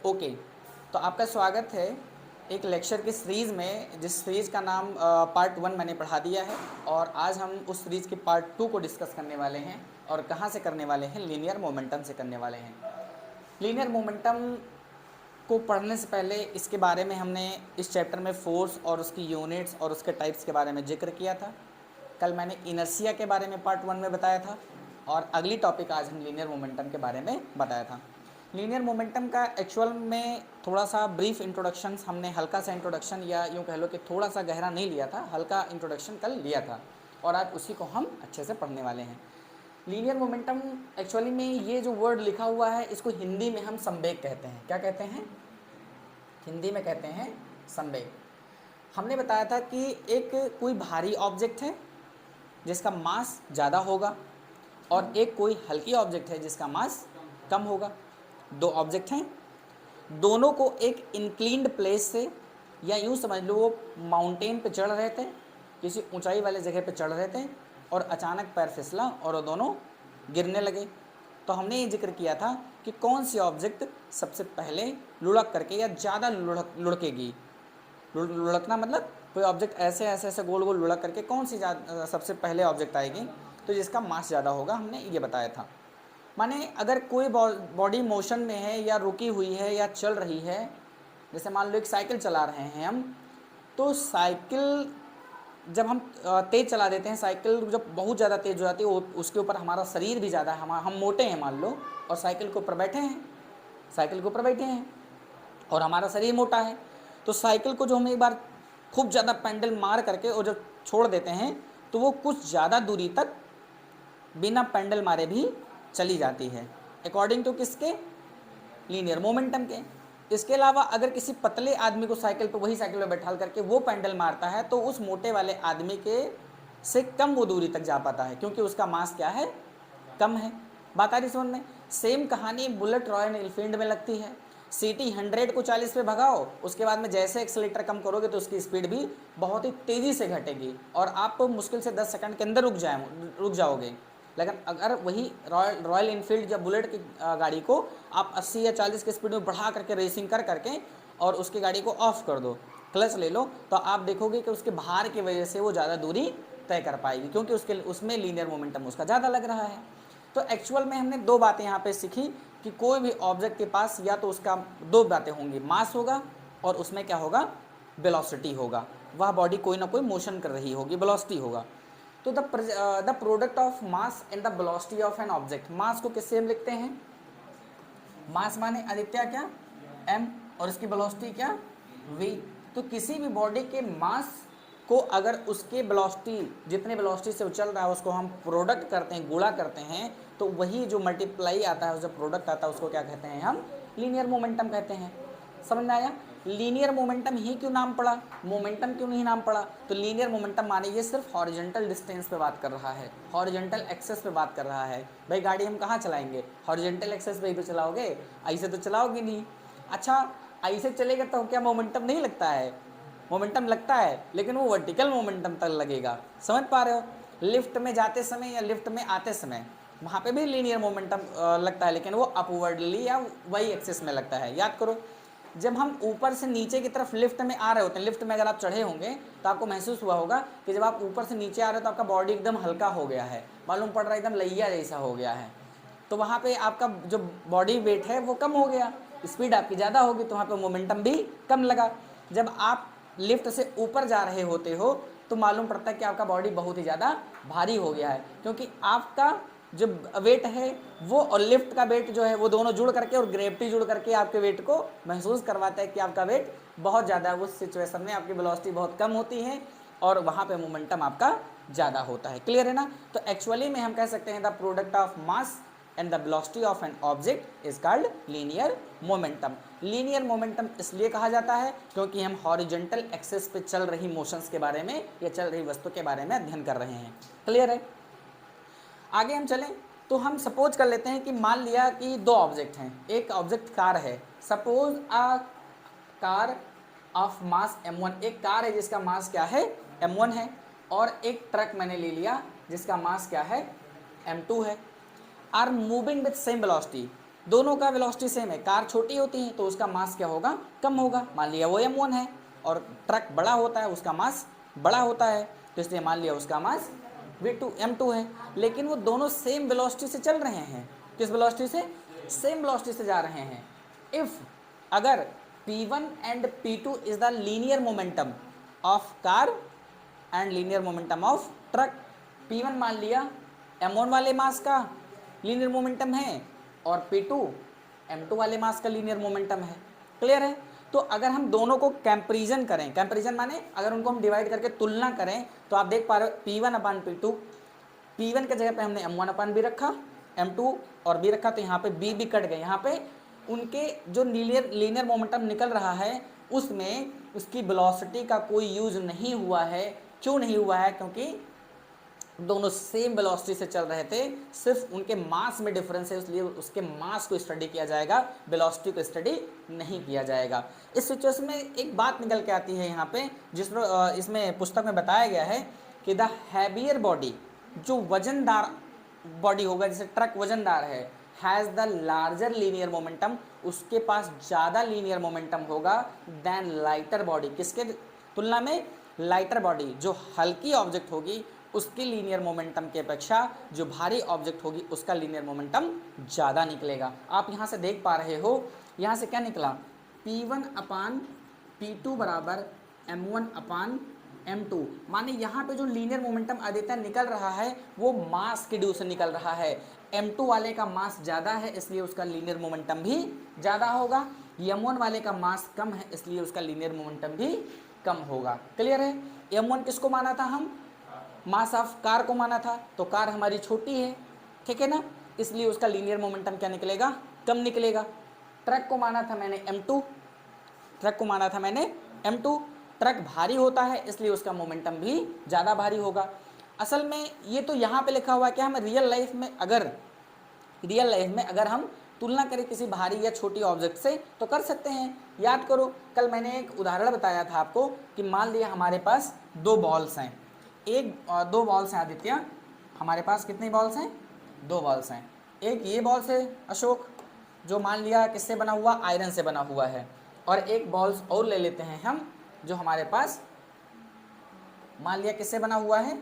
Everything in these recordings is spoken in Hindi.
ओके, तो आपका स्वागत है एक लेक्चर की सीरीज़ में, जिस सीरीज़ का नाम पार्ट 1 मैंने पढ़ा दिया है। और आज हम उस सीरीज़ के पार्ट 2 को डिस्कस करने वाले हैं। और कहाँ से करने वाले हैं? लीनियर मोमेंटम से करने वाले हैं। लीनियर मोमेंटम को पढ़ने से पहले इसके बारे में हमने इस चैप्टर में फोर्स और उसकी यूनिट्स और उसके टाइप्स के बारे में जिक्र किया था। कल मैंने इनर्शिया के बारे में पार्ट 1 में बताया था, और अगली टॉपिक आज हम लीनियर मोमेंटम के बारे में बताया था। लीनियर मोमेंटम का एक्चुअल में थोड़ा सा ब्रीफ इंट्रोडक्शन, हमने हल्का सा इंट्रोडक्शन, या यूँ कह लो कि थोड़ा सा गहरा नहीं लिया था, हल्का इंट्रोडक्शन कल लिया था, और आज उसी को हम अच्छे से पढ़ने वाले हैं। लीनियर मोमेंटम एक्चुअली में ये जो वर्ड लिखा हुआ है, इसको हिंदी में हम संवेग कहते हैं। क्या कहते हैं? हिंदी में कहते हैं संवेग। हमने बताया था कि एक कोई भारी ऑब्जेक्ट है जिसका मास ज़्यादा होगा, और एक कोई हल्की ऑब्जेक्ट है जिसका मास कम होगा। दो ऑब्जेक्ट हैं, दोनों को एक इंक्लिन्ड प्लेस से, या यूँ समझ लो वो माउंटेन पे चढ़ रहे थे, किसी ऊंचाई वाले जगह पे चढ़ रहे थे, और अचानक पैर फिसला और वो दोनों गिरने लगे। तो हमने ये जिक्र किया था कि कौन सी ऑब्जेक्ट सबसे पहले लुढ़क करके या ज़्यादा लुढ़केगी। लुढ़कना मतलब कोई ऑब्जेक्ट ऐसे ऐसे ऐसे गोल गोल लुढ़क करके कौन सी सबसे पहले ऑब्जेक्ट आएगी, तो जिसका मास ज़्यादा होगा, हमने ये बताया था। माने अगर कोई बॉडी मोशन में है या रुकी हुई है या चल रही है, जैसे मान लो एक साइकिल चला रहे हैं हम, तो साइकिल जब हम तेज़ चला देते हैं, साइकिल जब बहुत ज़्यादा तेज़ हो जाती है, उसके ऊपर हमारा शरीर भी ज़्यादा है, हम मोटे हैं मान लो, और साइकिल के ऊपर बैठे हैं, और हमारा शरीर मोटा है, तो साइकिल को जो हम एक बार खूब ज़्यादा पेंडल मार करके और जब छोड़ देते हैं, तो वो कुछ ज़्यादा दूरी तक बिना पेंडल मारे भी चली जाती है, अकॉर्डिंग टू किसके? लीनियर मोमेंटम के। इसके अलावा अगर किसी पतले आदमी को साइकिल पर, वही साइकिल पर बैठा करके वो पेंडल मारता है, तो उस मोटे वाले आदमी के से कम वो दूरी तक जा पाता है, क्योंकि उसका मास क्या है? कम है। बात आ रही समझ में? सेम कहानी बुलेट रॉयल एनफील्ड में लगती है। सीटी 100 को 40 पे भगाओ, उसके बाद में जैसे एक्सीलरेटर कम करोगे तो उसकी स्पीड भी बहुत ही तेज़ी से घटेगी, और आप मुश्किल से 10 सेकंड के अंदर रुक जाओगे। लेकिन अगर वही रॉयल एनफील्ड या बुलेट की गाड़ी को आप 80 या 40 की स्पीड में बढ़ा करके रेसिंग कर करके और उसकी गाड़ी को ऑफ कर दो, क्लच ले लो, तो आप देखोगे कि उसके भार की वजह से वो ज़्यादा दूरी तय कर पाएगी, क्योंकि उसमें लीनियर मोमेंटम उसका ज़्यादा लग रहा है। तो एक्चुअल में हमने दो बातें यहाँ पे सीखी कि कोई भी ऑब्जेक्ट के पास या तो उसका दो बातें होंगी, मास होगा और उसमें क्या होगा? वेलोसिटी होगा। वह बॉडी कोई ना कोई मोशन कर रही होगी, वेलोसिटी होगा। तो the product of mass and the velocity of an object, mass को किससे हम लिखते हैं? मास माने आदित्य क्या? m, और इसकी वेलोसिटी क्या? v। तो किसी भी बॉडी के मास को अगर उसके वेलोसिटी, जितने वेलोसिटी से वो चल रहा है, उसको हम प्रोडक्ट करते हैं, गुणा करते हैं, तो वही जो मल्टीप्लाई आता है, जो प्रोडक्ट आता है, उसको क्या कहते हैं? हम लीनियर मोमेंटम कहते हैं। समझ में आया? लीनियर मोमेंटम ही क्यों नाम पड़ा, मोमेंटम क्यों नहीं नाम पड़ा? तो लीनियर मोमेंटम माने ये सिर्फ हॉरिजॉन्टल डिस्टेंस पे बात कर रहा है, हॉरिजॉन्टल एक्सेस पे बात कर रहा है। भाई गाड़ी हम कहाँ चलाएंगे? हॉरिजॉन्टल एक्सेस पे ही तो चलाओगे, ऐसे तो चलाओगे नहीं। अच्छा, ऐसे चलेगा तो क्या मोमेंटम नहीं लगता है? मोमेंटम लगता है, लेकिन वो वर्टिकल मोमेंटम तक लगेगा। समझ पा रहे हो? लिफ्ट में जाते समय या लिफ्ट में आते समय वहाँ पे भी लीनियर मोमेंटम लगता है, लेकिन वो अपवर्डली या वही एक्सेस में लगता है। याद करो, जब हम ऊपर से नीचे की तरफ लिफ्ट में आ रहे होते हैं, लिफ्ट में अगर आप चढ़े होंगे तो आपको महसूस हुआ होगा कि जब आप ऊपर से नीचे आ रहे हो तो आपका बॉडी एकदम हल्का हो गया है, मालूम पड़ रहा है एकदम लैया जैसा हो गया है। तो वहाँ पे आपका जो बॉडी वेट है वो कम हो गया, स्पीड आपकी ज़्यादा होगी, तो वहाँ पे मोमेंटम भी कम लगा। जब आप लिफ्ट से ऊपर जा रहे होते हो तो मालूम पड़ता है कि आपका बॉडी बहुत ही ज़्यादा भारी हो गया है, क्योंकि आपका जो वेट है वो और लिफ्ट का वेट जो है वो दोनों जुड़ करके और ग्रेविटी जुड़ करके आपके वेट को महसूस करवाता है कि आपका वेट बहुत ज़्यादा है। उस सिचुएशन में आपकी वेलोसिटी बहुत कम होती है और वहाँ पे मोमेंटम आपका ज़्यादा होता है। क्लियर है ना? तो एक्चुअली में हम कह सकते हैं the product of mass and the velocity of an object is called linear momentum. Linear momentum इसलिए कहा जाता है क्योंकि हम हॉरिजॉन्टल एक्सेस पे चल रही मोशंस के बारे में या चल रही वस्तु के बारे में अध्ययन कर रहे हैं। क्लियर है? आगे हम चलें तो हम सपोज कर लेते हैं कि मान लिया कि दो ऑब्जेक्ट हैं, एक ऑब्जेक्ट कार है, suppose a car of mass m1, एक कार है जिसका मास क्या है? m1 है, और एक ट्रक मैंने ले लिया जिसका मास क्या है? m2 है। Are moving with same velocity, दोनों का वेलोसिटी सेम है, कार छोटी होती है तो उसका मास क्या होगा, कम होगा। मान लिया वो m1 है और ट्रक बड़ा होता है, उसका मास बड़ा होता है, तो इसलिए मान लिया उसका मास v2 m2 है। लेकिन वो दोनों सेम वेलोसिटी से चल रहे हैं, किस वेलोसिटी से, सेम वेलोसिटी से जा रहे हैं। इफ अगर p1 and p2 is the linear momentum of car and linear momentum of truck, p1 मान लिया m1 वाले मास का लीनियर मोमेंटम है और p2 m2 वाले मास का लीनियर मोमेंटम है। क्लियर है। तो अगर हम दोनों को कंपैरिजन करें, कंपैरिजन माने अगर उनको हम डिवाइड करके तुलना करें, तो आप देख पा रहे हो p1 अपान p2, p1 के जगह पे हमने m1 अपान b रखा, m2 और b रखा, तो यहाँ पे b भी कट गए। यहाँ पे उनके जो लीनियर मोमेंटम निकल रहा है उसमें उसकी वेलोसिटी का कोई यूज नहीं हुआ है। क्यों नहीं हुआ है, क्योंकि दोनों सेम वेलोसिटी से चल रहे थे, सिर्फ उनके मास में डिफरेंस है, इसलिए उसके मास को स्टडी किया जाएगा, वेलोसिटी को स्टडी नहीं किया जाएगा। इस सिचुएशन में एक बात निकल के आती है यहाँ पे, जिसमें इसमें पुस्तक में बताया गया है कि द हैवियर बॉडी, जो वजनदार बॉडी होगा, जैसे ट्रक वजनदार है, has the larger linear momentum, उसके पास ज़्यादा लीनियर मोमेंटम होगा देन लाइटर बॉडी। किसके तुलना में, लाइटर बॉडी, जो हल्की ऑब्जेक्ट होगी उसकी लीनियर मोमेंटम की अपेक्षा जो भारी ऑब्जेक्ट होगी उसका लीनियर मोमेंटम ज़्यादा निकलेगा। आप यहाँ से देख पा रहे हो, यहाँ से क्या निकला, p1 अपान p2 बराबर m1 अपान m2। माने यहाँ पे जो लीनियर मोमेंटम आदित्य निकल रहा है वो मास के ड्यू से निकल रहा है। m2 वाले का मास ज़्यादा है इसलिए उसका लीनियर मोमेंटम भी ज़्यादा होगा, m1 वाले का मास कम है इसलिए उसका लीनियर मोमेंटम भी कम होगा। क्लियर है। m1 किसको माना था, हम मास ऑफ कार को माना था, तो कार हमारी छोटी है, ठीक है ना, इसलिए उसका लीनियर मोमेंटम क्या निकलेगा, कम निकलेगा। ट्रक को माना था मैंने m2, ट्रक को माना था मैंने m2, ट्रक भारी होता है इसलिए उसका मोमेंटम भी ज़्यादा भारी होगा। असल में ये तो यहाँ पे लिखा हुआ है कि हम रियल लाइफ में अगर हम तुलना करें किसी भारी या छोटी ऑब्जेक्ट से तो कर सकते हैं। याद करो, कल मैंने एक उदाहरण बताया था आपको कि मान लिया हमारे पास दो बॉल्स हैं, दो बॉल्स हैं आदित्य, हमारे पास कितनी बॉल्स हैं, दो बॉल्स हैं। एक ये बॉल्स है अशोक, जो मान लिया किससे बना हुआ, आयरन से बना हुआ है, और एक बॉल्स और ले लेते हैं हम जो हमारे पास मान लिया किससे बना हुआ है,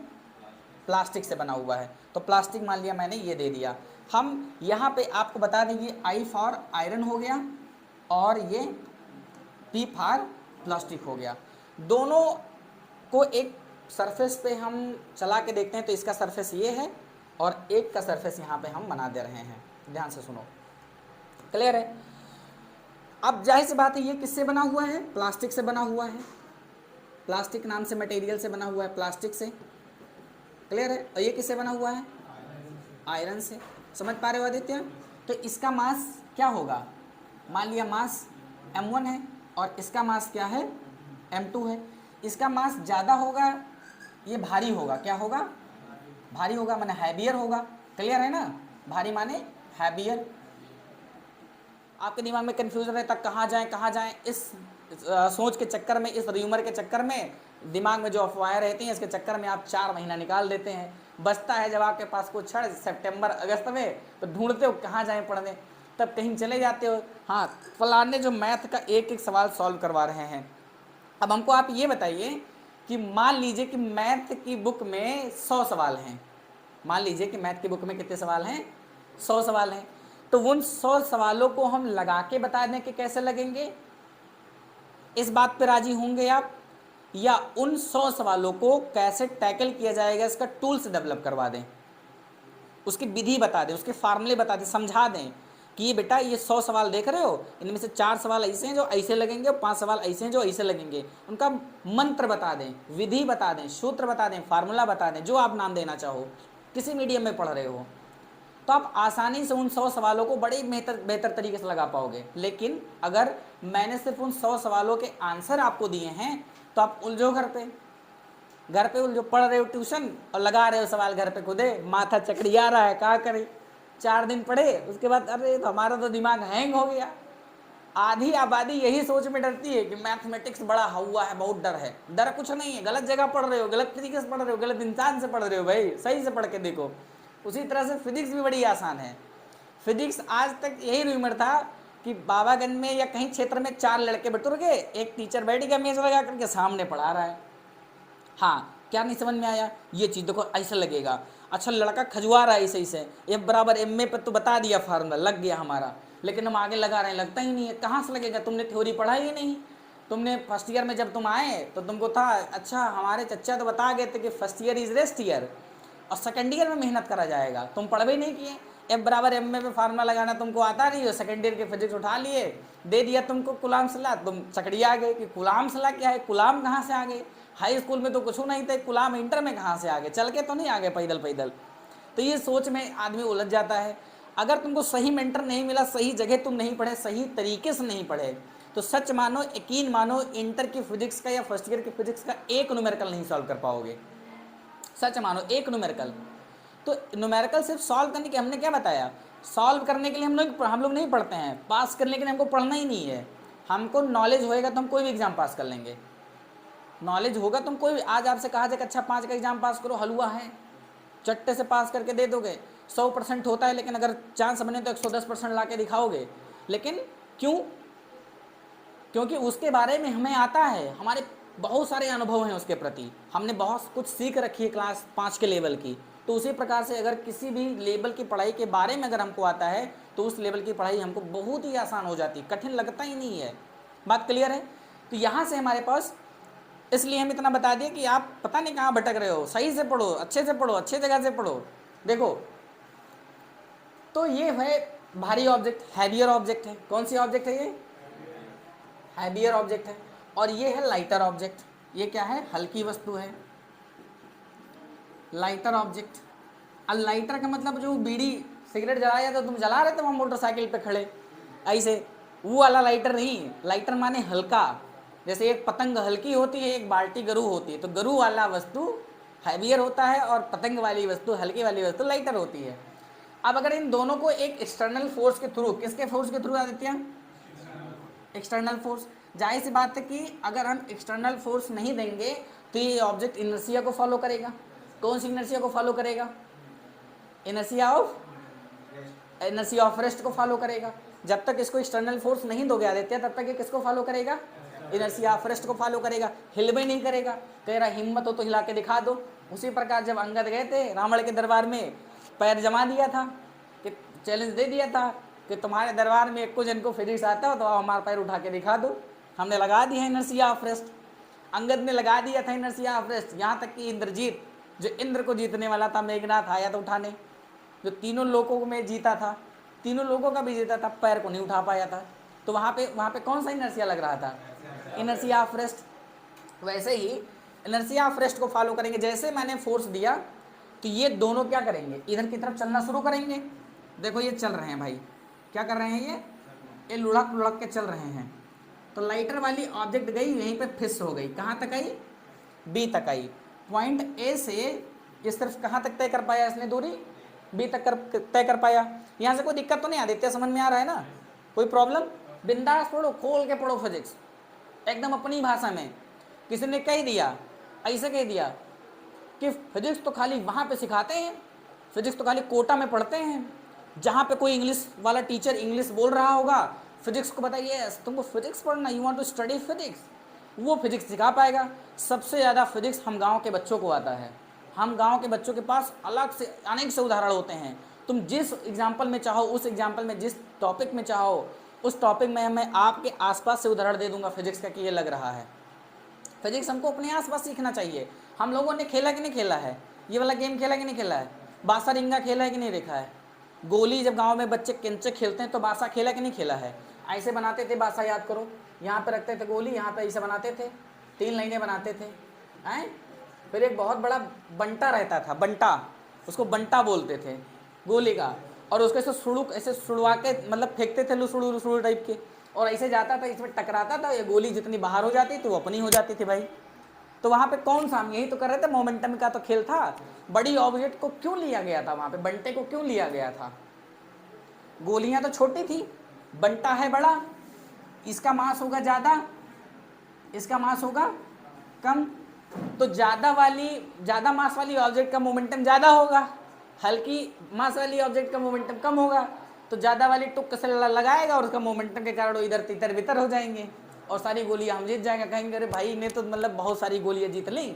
प्लास्टिक से बना हुआ है। तो प्लास्टिक मान लिया मैंने ये दे दिया। हम यहाँ पे आपको बता दें ये आई फॉर आयरन हो गया और ये पी फॉर प्लास्टिक हो गया। दोनों को एक सरफेस पे हम चला के देखते हैं तो इसका सरफेस ये है और एक का सरफेस यहाँ पे हम बना दे रहे हैं। ध्यान से सुनो, क्लियर है। अब जाहिर सी बात है ये किससे बना हुआ है, प्लास्टिक से बना हुआ है, प्लास्टिक नाम से मटेरियल से बना हुआ है, प्लास्टिक से, क्लियर है। और ये किससे बना हुआ है, आयरन से। समझ पा रहे हो आदित्य। तो इसका मास क्या होगा, मान लिया मास m1 है और इसका मास क्या है, m2 है। इसका मास ज़्यादा होगा, ये भारी होगा, क्या होगा, भारी होगा, माने हैवियर होगा। क्लियर है ना, भारी माने हैवियर। आपके दिमाग में कन्फ्यूजन रहता कहाँ जाएं, इस सोच के चक्कर में, इस र्यूमर के चक्कर में, दिमाग में जो अफवाहें रहती हैं इसके चक्कर में आप 4 महीना निकाल देते हैं। बचता है जब आपके पास कुछ क्षण सितंबर अगस्त में, तो ढूंढते हो कहाँ जाएं पढ़ने, तब कहीं चले जाते हो। हाँ, फलाने जो मैथ का एक एक सवाल सॉल्व करवा रहे हैं। अब हमको आप ये बताइए कि मान लीजिए कि मैथ की बुक में 100 सवाल हैं, मान लीजिए कि मैथ की बुक में कितने सवाल हैं, 100 सवाल हैं। तो उन 100 सवालों को हम लगा के बता दें कि कैसे लगेंगे, इस बात पे राजी होंगे आप, या उन 100 सवालों को कैसे टैकल किया जाएगा इसका टूल्स डेवलप करवा दें, उसकी विधि बता दें, उसके फार्मूले बता दें, समझा दें कि ये बेटा ये 100 सवाल देख रहे हो, इनमें से 4 सवाल ऐसे हैं जो ऐसे लगेंगे और 5 सवाल ऐसे हैं जो ऐसे लगेंगे। उनका मंत्र बता दें, विधि बता दें, सूत्र बता दें, फार्मूला बता दें, जो आप नाम देना चाहो, किसी मीडियम में पढ़ रहे हो, तो आप आसानी से उन 100 सवालों को बड़े बेहतर तरीके से लगा पाओगे। लेकिन अगर मैंने सिर्फ उन 100 सवालों के आंसर आपको दिए हैं तो आप उलझो, घर पे उलझो, पढ़ रहे हो ट्यूशन और लगा रहे हो सवाल घर पे खुदे, माथा चकड़िया रहा है, क्या करें। 4 दिन पढ़े उसके बाद अरे तो हमारा तो दिमाग हैंग हो गया। आधी आबादी यही सोच में डरती है कि मैथमेटिक्स बड़ा हुआ है, बहुत डर है। डर कुछ नहीं है, गलत जगह पढ़ रहे हो, गलत तरीके से पढ़ रहे हो, गलत इंसान से पढ़ रहे हो। भाई सही से पढ़ के देखो। उसी तरह से फिजिक्स भी बड़ी आसान है। फिजिक्स आज तक यही रूमर था कि बाबागंज में या कहीं क्षेत्र में 4 लड़के बटुर गए, एक टीचर बैठ गया मेज लगा करके सामने पढ़ा रहा है। हाँ, क्या नहीं समझ में आया, ये चीज़ देखो ऐसा लगेगा, अच्छा लड़का खजुआ रहा है सही से, F बराबर एम ए पर तो बता दिया फार्मूला, लग गया हमारा, लेकिन हम आगे लगा रहे हैं, लगता ही नहीं है। कहाँ से लगेगा, तुमने थ्योरी पढ़ा ही नहीं। तुमने फर्स्ट ईयर में जब तुम आए तो तुमको था, अच्छा हमारे चच्चा तो बता गए थे कि first year is rest year और सेकेंड ईयर में मेहनत करा जाएगा, तुम पढ़ भी नहीं किए। F बराबर एम ए पे फार्मूला लगाना तुमको आता नहीं हो, सेकेंड ईयर के फिजिक्स उठा लिए, दे दिया तुमको कुलाम सलाह, तुम चकड़िया गए कि कुलाम सलाह क्या है, कुलाम कहाँ से आ गए, हाई स्कूल में तो कुछ नहीं था, कुलाम इंटर में कहाँ से आ गए, चल के तो नहीं आ गए पैदल पैदल। तो ये सोच में आदमी उलझ जाता है। अगर तुमको सही मेंटर नहीं मिला, सही जगह तुम नहीं पढ़े, सही तरीके से नहीं पढ़े, तो सच मानो यकीन मानो इंटर की फिजिक्स का या फर्स्ट ईयर की फिजिक्स का एक न्यूमेरिकल नहीं सॉल्व कर पाओगे। सच मानो एक न्यूमेरिकल। तो न्यूमेरिकल सिर्फ सॉल्व करने के, हमने क्या बताया, सॉल्व करने के लिए हम लोग नहीं पढ़ते हैं, पास करने के लिए हमको पढ़ना ही नहीं है। हमको नॉलेज होएगा तो हम कोई भी एग्जाम पास कर लेंगे, नॉलेज होगा तुम कोई, आज आपसे कहा जाए अच्छा 5 का एग्जाम पास करो, हलवा है, चट्टे से पास करके दे दोगे, 100% होता है, लेकिन अगर चांस बने तो 110% ला के दिखाओगे। लेकिन क्यों, क्योंकि उसके बारे में हमें आता है, हमारे बहुत सारे अनुभव हैं उसके प्रति, हमने बहुत कुछ सीख रखी है क्लास 5 के लेवल की। तो उसी प्रकार से अगर किसी भी लेवल की पढ़ाई के बारे में अगर हमको आता है तो उस लेवल की पढ़ाई हमको बहुत ही आसान हो जाती, कठिन लगता ही नहीं है। बात क्लियर है। तो यहाँ से हमारे पास, इसलिए हम इतना बता दिए कि आप पता नहीं कहाँ भटक रहे हो, सही से पढ़ो, अच्छे से पढ़ो, अच्छे जगह से पढ़ो। देखो, तो ये है भारी ऑब्जेक्ट, हैवियर ऑब्जेक्ट है। कौन सी ऑब्जेक्ट है ये, हैवियर ऑब्जेक्ट है। और ये है लाइटर ऑब्जेक्ट, ये क्या है, हल्की वस्तु है, लाइटर ऑब्जेक्ट। अब लाइटर का मतलब जो बीड़ी सिगरेट जलाया तो तुम जला रहे थे वहाँ मोटरसाइकिल पे खड़े, ऐसे वो वाला लाइटर नहीं। लाइटर माने हल्का, जैसे एक पतंग हल्की होती है, एक बाल्टी गरू होती है, तो गरू वाला वस्तु हैवियर होता है और पतंग वाली वस्तु, हल्की वाली वस्तु लाइटर होती है। अब अगर इन दोनों को एक एक्सटर्नल फोर्स के थ्रू, किसके फोर्स के थ्रू आदित्य, एक्सटर्नल फोर्स, जाहिर सी बात है कि अगर हम एक्सटर्नल फोर्स नहीं देंगे तो ये ऑब्जेक्ट इनर्शिया को फॉलो करेगा। कौन सी इनर्शिया को फॉलो करेगा, इनर्शिया ऑफ रेस्ट को फॉलो करेगा। जब तक इसको एक्सटर्नल फोर्स नहीं दोगे आदित्य, तब तक ये किसको फॉलो करेगा, इनर्शिया ऑफ रेस्ट को फॉलो करेगा, हिल भी नहीं करेगा। कह रहा हिम्मत हो तो हिला के दिखा दो। उसी प्रकार जब अंगद गए थे रावण के दरबार में, पैर जमा दिया था कि चैलेंज दे दिया था कि तुम्हारे दरबार में एक जन को फिजिक्स आता हो तो आप हमारा पैर उठा के दिखा दो। हमने लगा दिया इनर्शिया ऑफ रेस्ट, अंगद ने लगा दिया था इनर्शिया ऑफ रेस्ट। यहाँ तक कि इंद्रजीत, जो इंद्र को जीतने वाला था, मेघनाथ आया था उठाने, जो तीनों लोगों में जीता था, तीनों लोगों का भी जीता था, पैर को नहीं उठा पाया था। तो वहाँ पे कौन सा इनर्शिया लग रहा था, इनर्शिया ऑफ रेस्ट। वैसे ही इनर्शिया ऑफ रेस्ट को फॉलो करेंगे। जैसे मैंने फोर्स दिया तो ये दोनों क्या करेंगे, इधर की तरफ चलना शुरू करेंगे। देखो ये चल रहे हैं भाई, क्या कर रहे हैं, ये लुढ़क लुढ़क के चल रहे हैं। तो लाइटर वाली ऑब्जेक्ट गई यहीं पे फिक्स हो गई, कहाँ तक आई, बी तक आई। पॉइंट ए से ये सिर्फ कहाँ तक तय कर पाया इसने दूरी, बी तक तय कर पाया। यहाँ से कोई दिक्कत तो नहीं आदित्य, समझ में आ रहा है ना, कोई प्रॉब्लम, बिंदास पढ़ो, खोल के पढ़ो फिजिक्स एकदम अपनी भाषा में। किसी ने कह दिया, ऐसे कह दिया कि फिजिक्स तो खाली वहाँ पे सिखाते हैं, फिजिक्स तो खाली कोटा में पढ़ते हैं, जहाँ पे कोई इंग्लिश वाला टीचर इंग्लिश बोल रहा होगा फिजिक्स को बताइए, तुमको फिजिक्स पढ़ना, you want to study physics, वो फिजिक्स सिखा पाएगा। सबसे ज़्यादा फिजिक्स हम गांव के बच्चों को आता है। हम गांव के बच्चों के पास अलग से अनेक से उदाहरण होते हैं। तुम जिस एग्जाम्पल में चाहो, उस एग्जाम्पल में, जिस टॉपिक में चाहो उस टॉपिक में मैं आपके आसपास से उदाहरण दे दूंगा फिजिक्स का कि ये लग रहा है। फिजिक्स हमको अपने आसपास सीखना चाहिए। हम लोगों ने खेला कि नहीं खेला है, ये वाला गेम खेला कि नहीं खेला है, बासा रिंगा खेला है कि नहीं देखा है, गोली जब गांव में बच्चे कंचे खेलते हैं तो बासा खेला कि नहीं खेला है। ऐसे बनाते थे बासा, याद करो, यहाँ पे रखते थे गोली, यहाँ पे ऐसे बनाते थे, 3 लाइनें बनाते थे हैं। फिर एक बहुत बड़ा बंटा रहता था, बंटा, उसको बंटा बोलते थे गोली का, और उसको ऐसे सुड़वा के मतलब फेंकते थे लुसुड़ू टाइप के, और ऐसे जाता था, इसमें टकराता था, ये गोली जितनी बाहर हो जाती थी वो अपनी हो जाती थी भाई। तो वहाँ पे कौन सा, हम यही तो कर रहे थे, मोमेंटम का तो खेल था। बड़ी ऑब्जेक्ट को क्यों लिया गया था वहाँ पे, बंटे को क्यों लिया गया था, गोलियाँ तो छोटी थी, बंटा है बड़ा, इसका मास होगा ज़्यादा, इसका मास होगा कम, तो ज़्यादा मास वाली ऑब्जेक्ट का मोमेंटम ज़्यादा होगा, हल्की मास वाली ऑब्जेक्ट का मोमेंटम कम होगा। तो ज़्यादा वाली टुक से लगाएगा और उसका मोमेंटम के कारण वो इधर तितर बितर हो जाएंगे और सारी गोलियां हम जीत जाएंगे। कहेंगे अरे भाई ने तो मतलब बहुत सारी गोलियां जीत ली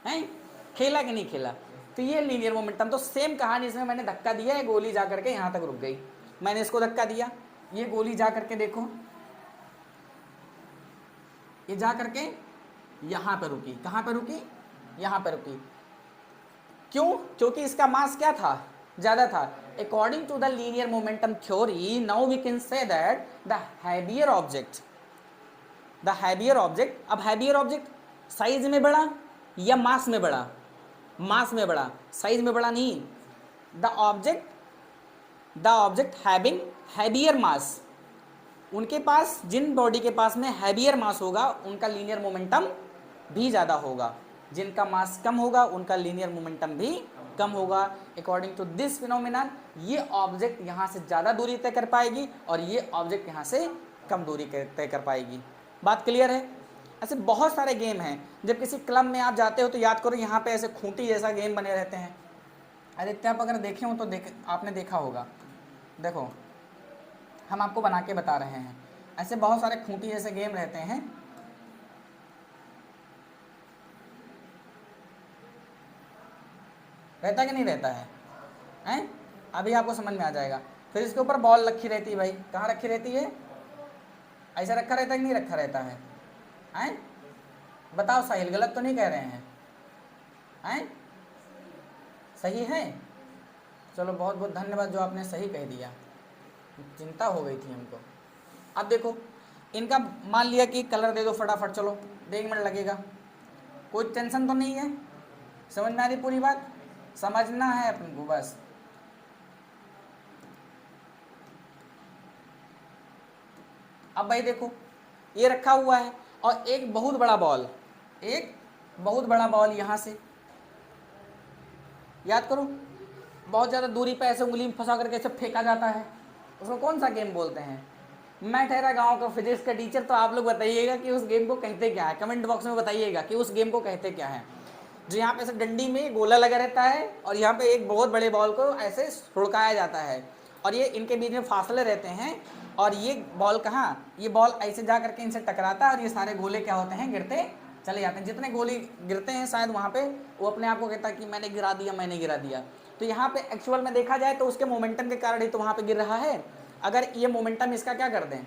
हैं, खेला कि नहीं खेला। तो ये लीनियर मोमेंटम। तो सेम कहानी, इसमें मैंने धक्का दिया है, गोली जा करके यहाँ तक रुक गई, मैंने इसको धक्का दिया, ये गोली जा करके देखो ये जा करके यहाँ पे रुकी, कहाँ पे रुकी, यहाँ पे रुकी। क्यों? क्योंकि इसका मास क्या था, ज़्यादा था। According to the linear momentum theory, now we can say that the heavier object, अब हैवियर ऑब्जेक्ट साइज में बड़ा या मास में बड़ा? मास में बड़ा, साइज में बड़ा नहीं। द ऑब्जेक्ट हैविंग हैवियर मास, उनके पास, जिन बॉडी के पास में हैवियर मास होगा उनका लीनियर मोमेंटम भी ज़्यादा होगा, जिनका मास कम होगा उनका लीनियर मोमेंटम भी कम होगा। अकॉर्डिंग टू दिस फिनोमिनन, ये ऑब्जेक्ट यहाँ से ज़्यादा दूरी तय कर पाएगी और ये ऑब्जेक्ट यहाँ से कम दूरी तय कर पाएगी। बात क्लियर है? ऐसे बहुत सारे गेम हैं, जब किसी क्लब में आप जाते हो तो याद करो यहाँ पे ऐसे खूंटी जैसा गेम बने रहते हैं। आदित्य आप अगर देखे हो तो आपने देखा होगा, देखो हम आपको बना के बता रहे हैं, ऐसे बहुत सारे खूंटी जैसे गेम रहते हैं। रहता कि नहीं रहता है? हैं? अभी आपको समझ में आ जाएगा। फिर इसके ऊपर बॉल रखी रहती है भाई, कहाँ रखी रहती है? ऐसा रखा रहता है कि नहीं रखा रहता है? हैं? बताओ साहिल, गलत तो नहीं कह रहे हैं? हैं? सही है? चलो बहुत बहुत धन्यवाद जो आपने सही कह दिया, चिंता हो गई थी हमको। अब देखो इनका मान लिया कि कलर दे दो फटाफट, चलो 1 मिनट लगेगा, कोई टेंशन तो नहीं है। समझ में आ रही पूरी बात? समझना है अपन को बस। अब भाई देखो ये रखा हुआ है और एक बहुत बड़ा बॉल यहां से, याद करो बहुत ज़्यादा दूरी पे ऐसे उंगली में फंसा करके ऐसे फेंका जाता है, उसको कौन सा गेम बोलते हैं? मैं ठहरा गांव का फिजिक्स का टीचर, तो आप लोग बताइएगा कि उस गेम को कहते क्या है, कमेंट बॉक्स में बताइएगा कि उस गेम को कहते क्या है। जो यहाँ पे ऐसे डंडी में गोला लगा रहता है और यहाँ पे एक बहुत बड़े बॉल को ऐसे सुड़काया जाता है और ये इनके बीच में फासले रहते हैं और ये बॉल कहाँ, ये बॉल ऐसे जा करके इनसे टकराता है और ये सारे गोले क्या होते हैं, गिरते चले जाते हैं। जितने गोले गिरते हैं शायद वहाँ पे वो अपने आप को कहता है कि मैंने गिरा दिया। तो यहाँ पे एक्चुअल में देखा जाए तो उसके मोमेंटम के कारण ही तो वहाँ पे गिर रहा है। अगर ये मोमेंटम इसका क्या कर दें,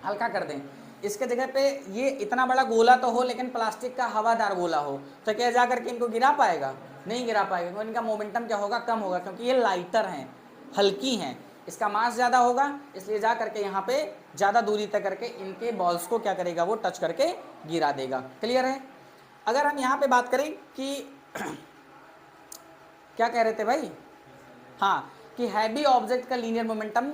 हल्का कर दें, इसके जगह पे ये इतना बड़ा गोला तो हो लेकिन प्लास्टिक का हवादार गोला हो, तो क्या जा करके इनको गिरा पाएगा? नहीं गिरा पाएगा, क्योंकि इनका मोमेंटम क्या होगा, कम होगा, क्योंकि ये लाइटर हैं, हल्की हैं, इसका मास ज़्यादा होगा, इसलिए जा करके यहाँ पे ज़्यादा दूरी तक करके इनके बॉल्स को क्या करेगा, वो टच करके गिरा देगा। क्लियर है? अगर हम यहाँ पे बात करें कि क्या कह रहे थे भाई, हाँ, कि हैवी ऑब्जेक्ट का लीनियर मोमेंटम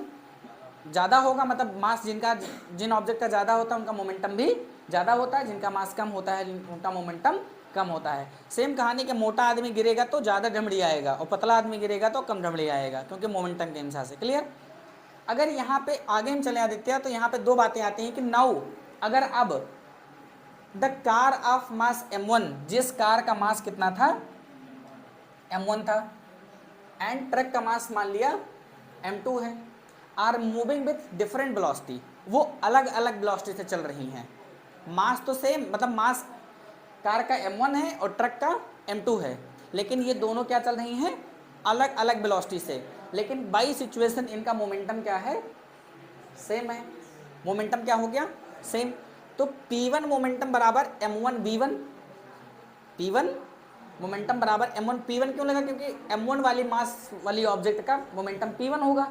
ज़्यादा होगा, मतलब मास जिन ऑब्जेक्ट का ज़्यादा होता है उनका मोमेंटम भी ज़्यादा होता है, जिनका मास कम होता है उनका मोमेंटम कम होता है। सेम कहानी के मोटा आदमी गिरेगा तो ज़्यादा डमड़ी आएगा और पतला आदमी गिरेगा तो कम डमड़ी आएगा, क्योंकि मोमेंटम के हिसाब से। क्लियर? अगर यहाँ पे आगे हम चले आदित्य तो यहाँ पे 2 बातें आती हैं कि नाउ, अगर अब the car of mass m1, जिस कार का मास कितना था, m1 था, एंड ट्रक का मास मान लिया m2 है, are moving with different velocity, वो अलग अलग वेलोसिटी से चल रही हैं। मास तो सेम, मतलब मास कार का m1 है और ट्रक का m2 है, लेकिन ये दोनों क्या चल रही हैं, अलग अलग वेलोसिटी से, लेकिन बाई सिचुएशन इनका मोमेंटम क्या है, सेम है। मोमेंटम क्या हो गया, सेम। तो P1 मोमेंटम बराबर m1 v1, P1 मोमेंटम बराबर m1 p1 क्यों लगा, क्योंकि m1 वाली मास वाली ऑब्जेक्ट का मोमेंटम p1 होगा,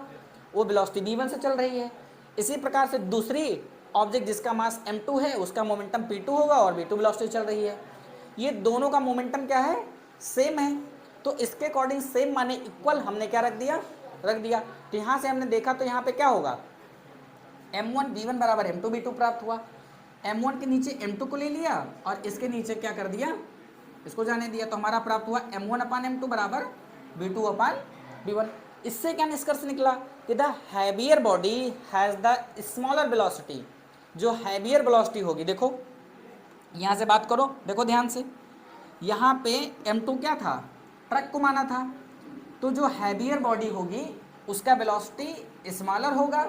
वो वेलोसिटी v1 से चल रही है। इसी प्रकार से दूसरी ऑब्जेक्ट जिसका मास m2 है उसका मोमेंटम p2 होगा और v2 वेलोसिटी चल रही है। ये दोनों का मोमेंटम क्या है, सेम है। तो इसके अकॉर्डिंग सेम माने इक्वल हमने क्या रख दिया। तो यहाँ से हमने देखा तो यहाँ पे क्या होगा, m1 v1 बराबर m2 v2 प्राप्त हुआ। m1 के नीचे m2 को ले लिया और इसके नीचे क्या कर दिया, इसको जाने दिया, तो हमारा प्राप्त हुआ m1 अपान m2 बराबर v2 अपान v1। इससे क्या निष्कर्ष निकला कि the heavier body has the smaller velocity, जो हैवियर वेलोसिटी होगी, देखो यहाँ से बात करो, देखो ध्यान से, यहाँ पे m2 क्या था, ट्रक को माना था, तो जो हैवियर बॉडी होगी उसका वेलोसिटी स्मॉलर होगा,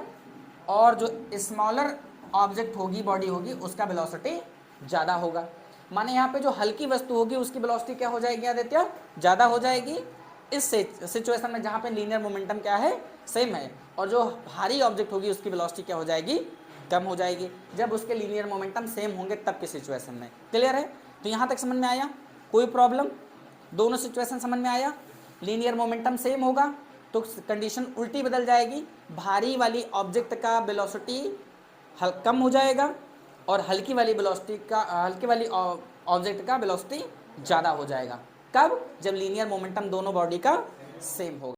और जो स्मॉलर ऑब्जेक्ट होगी, बॉडी होगी, उसका वेलोसिटी ज़्यादा होगा। माने यहाँ पे जो हल्की वस्तु होगी उसकी वेलोसिटी क्या हो जाएगी आदित्य, ज़्यादा हो जाएगी इस सिचुएशन में जहाँ पे लीनियर मोमेंटम क्या है, सेम है, और जो भारी ऑब्जेक्ट होगी उसकी वेलोसिटी क्या हो जाएगी, कम हो जाएगी। जब उसके लीनियर मोमेंटम सेम होंगे तब की सिचुएशन में। क्लियर है? तो यहाँ तक समझ में आया? कोई प्रॉब्लम? दोनों सिचुएशन समझ में आया? लीनियर मोमेंटम सेम होगा तो कंडीशन उल्टी बदल जाएगी, भारी वाली ऑब्जेक्ट का वेलोसिटी कम हो जाएगा और हल्की वाली ऑब्जेक्ट का वेलोसिटी ज़्यादा हो जाएगा। कब? जब लीनियर मोमेंटम दोनों बॉडी का सेम होगा।